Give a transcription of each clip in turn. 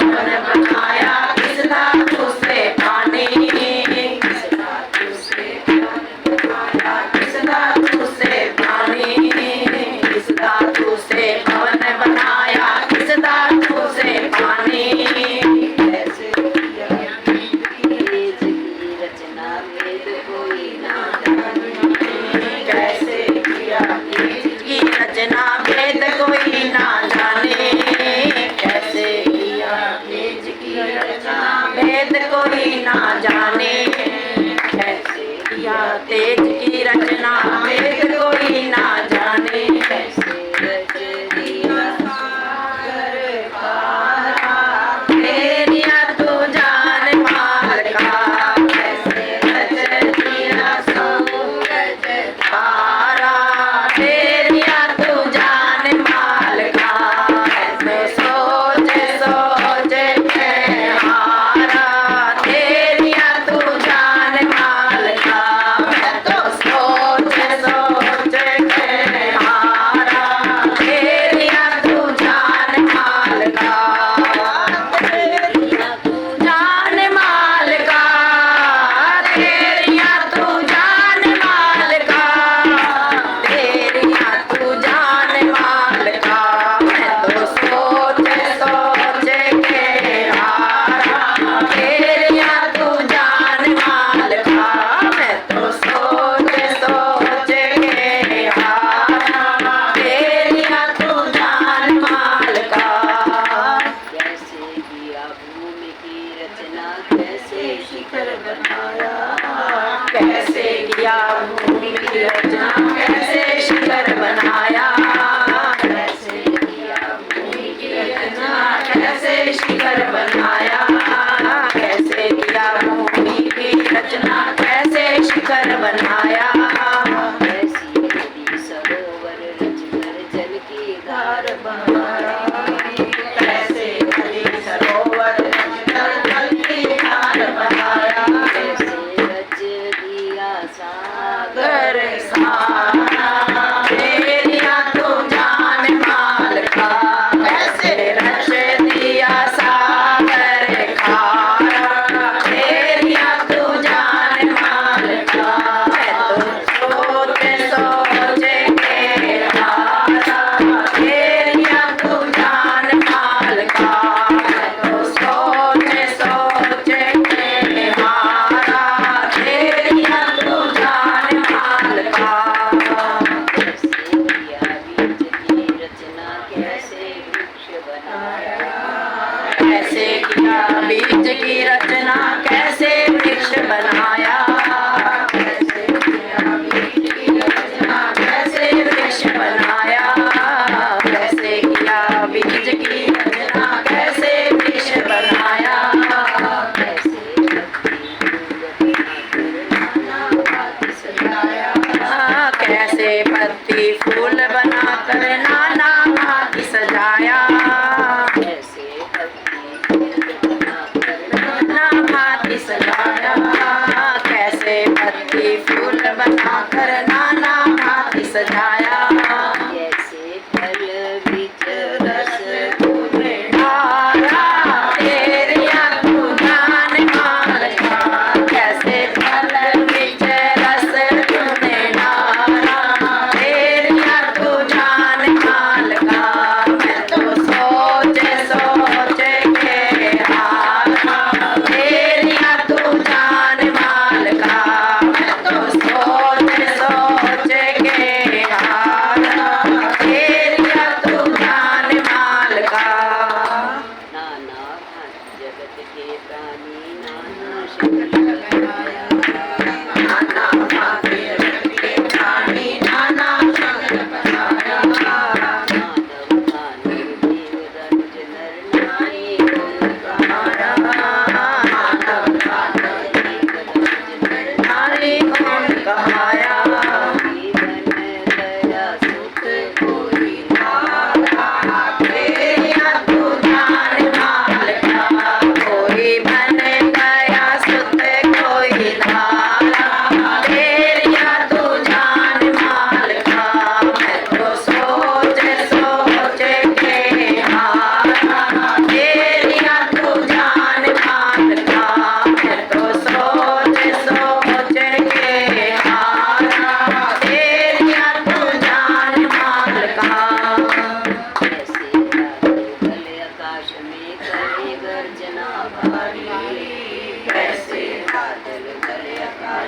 पवन बनाया किस धातु से पानी, किस धातु से पानी, किस धातु से पवन बनाया किस धातु से पानी। कैसे किया बीज की रचना वेद कोई ना जाने, कैसे किया बीज की रचना वेद कोई ना जाने, कैसे किया बीज की रचना वेद कोई ना जाने, कैसे किया तेज की रचना वेद कोई ना जाने, कैसे रच दिया सागर पारा तेरिया तू जान माल का, कैसे रच दिया सूरज पारा तेरिया तू जान माल का, ऐसे सोच सोच के हारा तेरिया तू जान माल का, मैं तो सोच सोच के हारा तेरिया तू जान माल का, तेरिया तू जान माल का, तेरिया तू जान माल का, तेरिया तू जान माल का, मैं तो सोच सोच के हारा तेरिया तू जान माल का, मैं तो सोच सोच के हारा तेरिया तू जान माल का। कैसे किया भूमि की रचना कैसे शिखर बनाया, कैसे किया भूमि की रचना कैसे शिखर बनाया, कैसे किया भूमि की रचना कैसे शिखर बनाया, कैसे किया भूमि की रचना कैसे शिखर बनाया, कैसी नदी सरोवर रचकर जल की धार बहाया, कैसे नदी सरोवर रचकर जल की धार बहाया, कैसे रच दिया सागर सारा तेरिया तू जान माल का, कैसे रच दिया सागर खारा तेरिया तू जान माल का, मैं तो सोच सोच के हारा तेरिया तू जान माल का, मैं तो सोच सोच के हारा तेरिया तू जान माल का। कैसे किया बीज की रचना कैसे वृक्ष बनाया, कैसे किया बीज की रचना कैसे वृक्ष बनाया, कैसे किया बीज की रचना कैसे वृक्ष बनाया, कैसे सजाया, कैसे पत्ती फूल बनाकर नाना भांति सजाया, कैसे पत्ती फूल बनाकर नाना भांति सजाया, कैसे पत्ती फूल बनाकर नाना भांति सजाया, कैसे फल बीज रस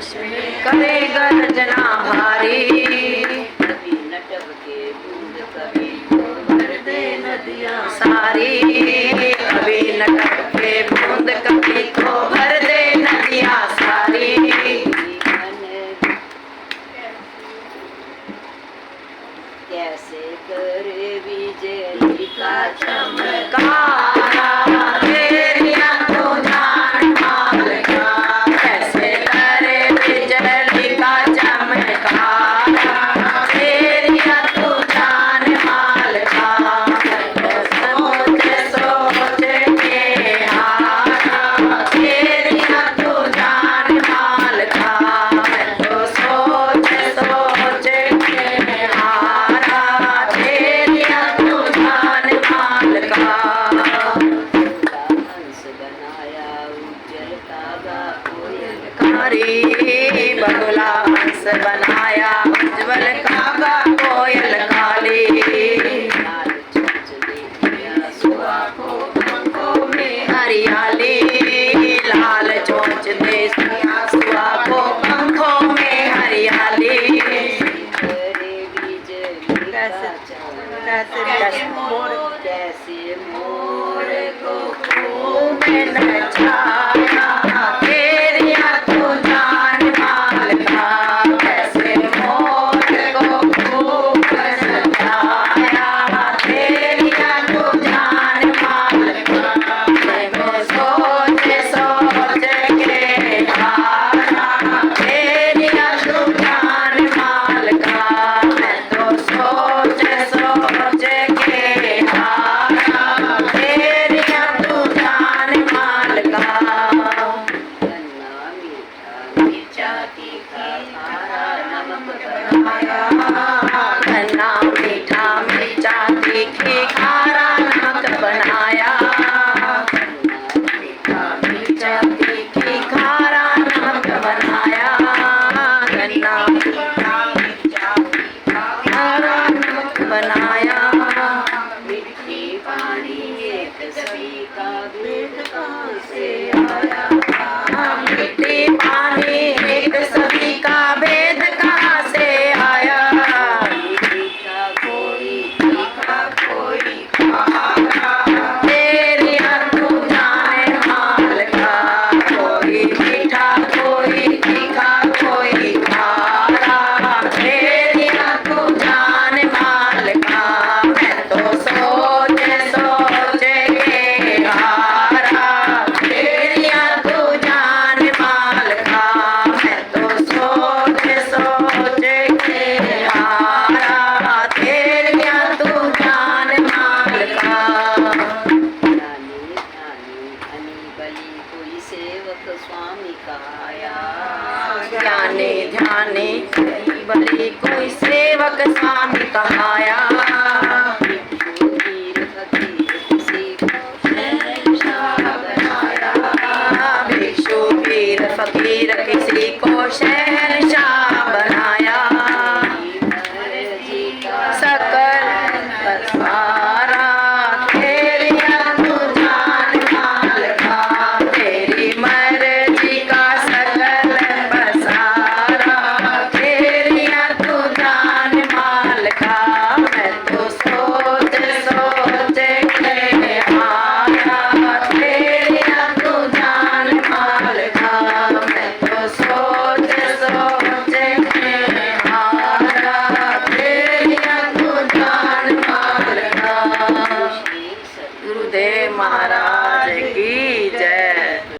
करे गर्जना भारी। कभी नटव के बूंद कभी को भर दे नदियाँ सारी कभी नटक के बूंद कभी को भर दे नदियाँ सारी। कैसे करे बिजली का चमकारा तेरिया तो जान माल का। कैसे करे बिजली का चमकारा तेरिया तो जान माल का। सोच सोच के हारा तेरिया तो जान माल का। मैं तो सोच सोच के हारा तेरिया तो जान माल का। हंस बनाया उज्जवल कागा कोयल कारी बगुला हंस बनाया उज्जवल कागा कोयल काली। लाल चोंच देखिया सुआ को पंखों में हरियाली लाल चोंच देखिया सुआ को पंखों में हरियाली। करे बिजली का कैसे मोर को खूब नचाया तेरिया तो जान माल का। कैसे मोर को खूब नचाया तेरिया तो जान माल का। मैं सोच सोच के हारा तेरिया तो जान माल का। मैं तो सोच सोच के हारा तेरिया तो जान माल का। गन्ना मीठा मिर्चा तीखा खारा नमक बनाया गन्ना मीठा मिर्चा तीखी खारा नमक बनाया। मीठा मिर्चा तीखी खारा नमक बनाया। गन्ना मीठा मिर्चा खारा नमक बनाया। मिट्टी पानी एक सभी का भेद कहाँ से आया मिट्टी पानी एक सभी का भेद कहाँ से आया। मीठा कोई तीखा कोई खारा तेरिया तू जाने माल का। कोई मीठा कोई तीखा कोई खारा तेरिया तू जाने माल का। मैं तो सोच सोच के हारा तेरिया तू जान माल का। मैं तो सोच सोच के हारा तेरिया तू जान माल का। ध्यानी ध्यानी धनी बलि कोई सेवक स्वामी का आया ज्ञानी ध्यानी बलि कोई सेवक स्वामी कहाया। भिक्षु वीर फकीर किसी को शहंशाह बनाया भिक्षु वीर फकीर किसी को शहंशाह बनाया। जी का सकल बसारा तेरिया तू जान माल का। तेरी मर्जी का सकल बसारा तेरिया तू जान माल का। मैं तो सोच सोच के हारा तेरिया तू जान माल का। मैं तो सोच सोच के हारा तेरिया तू जान माल का। गुरुदेव महाराज।